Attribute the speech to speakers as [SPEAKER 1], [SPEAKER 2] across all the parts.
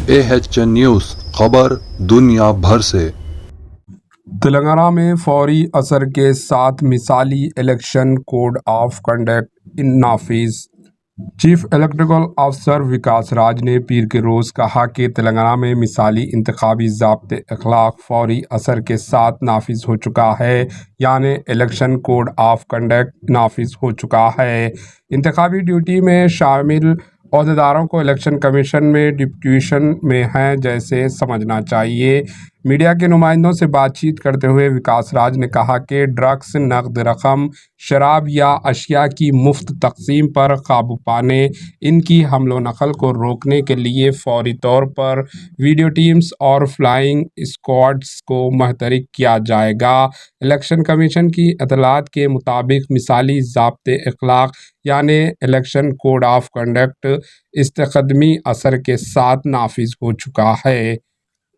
[SPEAKER 1] AHN news खबर दुनिया भर से।
[SPEAKER 2] तेलंगाना में फौरी असर के साथ मिसाली इलेक्शन कोड ऑफ कंडक्ट नाफिज। चीफ इलेक्टोरल अफसर विकास राज ने पीर के रोज़ कहा कि तेलंगाना में मिसाली इंतखाबी ज़ाब्ते अखलाक फौरी असर के साथ नाफिज हो चुका है, यानी इलेक्शन कोड ऑफ कंडक्ट नाफिज हो चुका है। इंतखाबी ड्यूटी में शामिल अहदेदारों को इलेक्शन कमीशन में डिप्यूटेशन में है जैसे समझना चाहिए। मीडिया के नुमाइंदों से बातचीत करते हुए विकास राज ने कहा कि ड्रग्स, नकद रकम, शराब या अशिया की मुफ्त तकसीम पर काबू पाने, इनकी हमलो नकल को रोकने के लिए फौरी तौर पर वीडियो टीम्स और फ्लाइंग स्क्वाड्स को मुहतरिक किया जाएगा। इलेक्शन कमीशन की इतलात के मुताबिक मिसाली ज़ाब्ते अखलाक यानी इलेक्शन कोड ऑफ कंडक्ट इस्तकदमी असर के साथ नाफिज हो चुका है।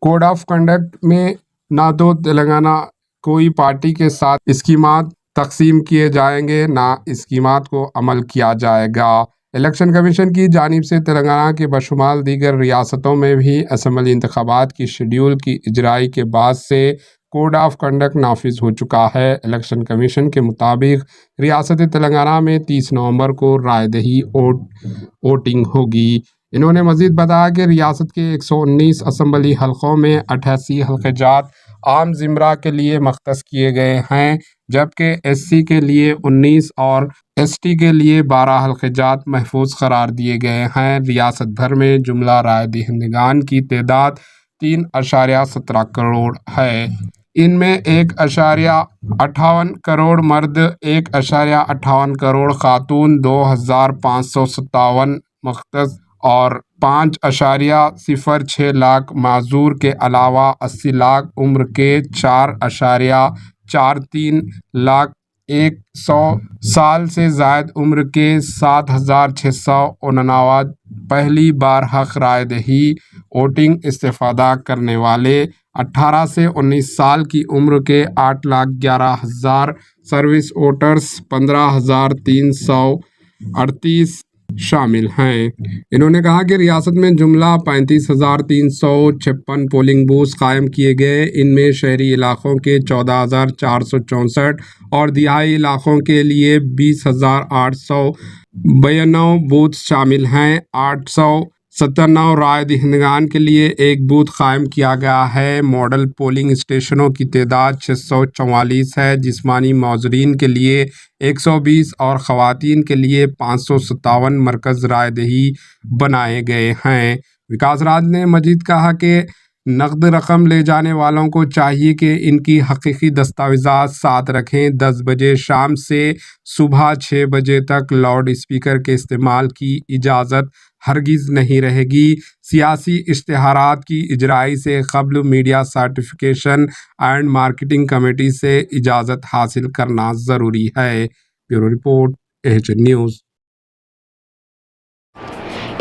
[SPEAKER 2] कोड ऑफ कंडक्ट में ना तो तेलंगाना कोई पार्टी के साथ स्कीमात तकसीम किए जाएंगे, ना स्कीमात को अमल किया जाएगा। इलेक्शन कमीशन की जानिब से तेलंगाना के बशुमाल दीगर रियासतों में भी असम्बली इंतखाबात की शेड्यूल की इजराई के बाद से कोड ऑफ कंडक्ट नाफिज हो चुका है। इलेक्शन कमीशन के मुताबिक रियासत तेलंगाना में 30 नवंबर को रायदही वोटिंग होगी। इन्होंने मजीद बताया कि रियासत के 119 असम्बली हलकों में 88 हल्क़ेजात आम ज़िमरा के लिए मख्तस किए गए हैं, जबकि SC के लिए 19 और ST के लिए 12 हल्क़ेजात महफूज करार दिए गए हैं। रियासत भर में जुमला राय दहिंदगान की तादाद 3.17 करोड़ है। इनमें 1.58 करोड़ मर्द, 1.58 करोड़ खातून, 2,557 मख्तस और 5.06 लाख माजूर के अलावा 80 लाख उम्र के, 4.43 लाख 100 साल से ज़ायद उम्र के, 7,689 पहली बार हक राय दही वोटिंग इस्तेफादा करने वाले, 18 से 19 साल की उम्र के 8,11,000 सर्विस वोटर्स, 15,338 शामिल हैं। इन्होंने कहा कि रियासत में जुमला 35,356 पोलिंग बूथ कायम किए गए। इनमें शहरी इलाकों के 14,464 और दिहाई इलाकों के लिए 20,892 बूथ शामिल हैं। 897 राय दहिंदगान के लिए एक बूथ कायम किया गया है। मॉडल पोलिंग स्टेशनों की तादाद 644 है। जिस्मानी मौजरीन के लिए 120 और ख़वातीन के लिए 557 मरकज़ राय दही बनाए गए हैं। विकास राज ने मजीद कहा कि नकद रकम ले जाने वालों को चाहिए कि इनकी हकीकी दस्तावेज़ात साथ रखें। 10 बजे शाम से सुबह 6 बजे तक लाउड स्पीकर के इस्तेमाल की इजाज़त हरगिज़ नहीं रहेगी। सियासी इश्तिहारात की इजराई से क़ब्ल media certification and marketing committee से इजाज़त हासिल करना ज़रूरी है। Bureau report, AHN news.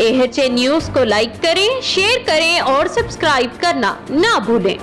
[SPEAKER 3] AHN news को लाइक करें, शेयर करें और सब्सक्राइब करना ना भूलें।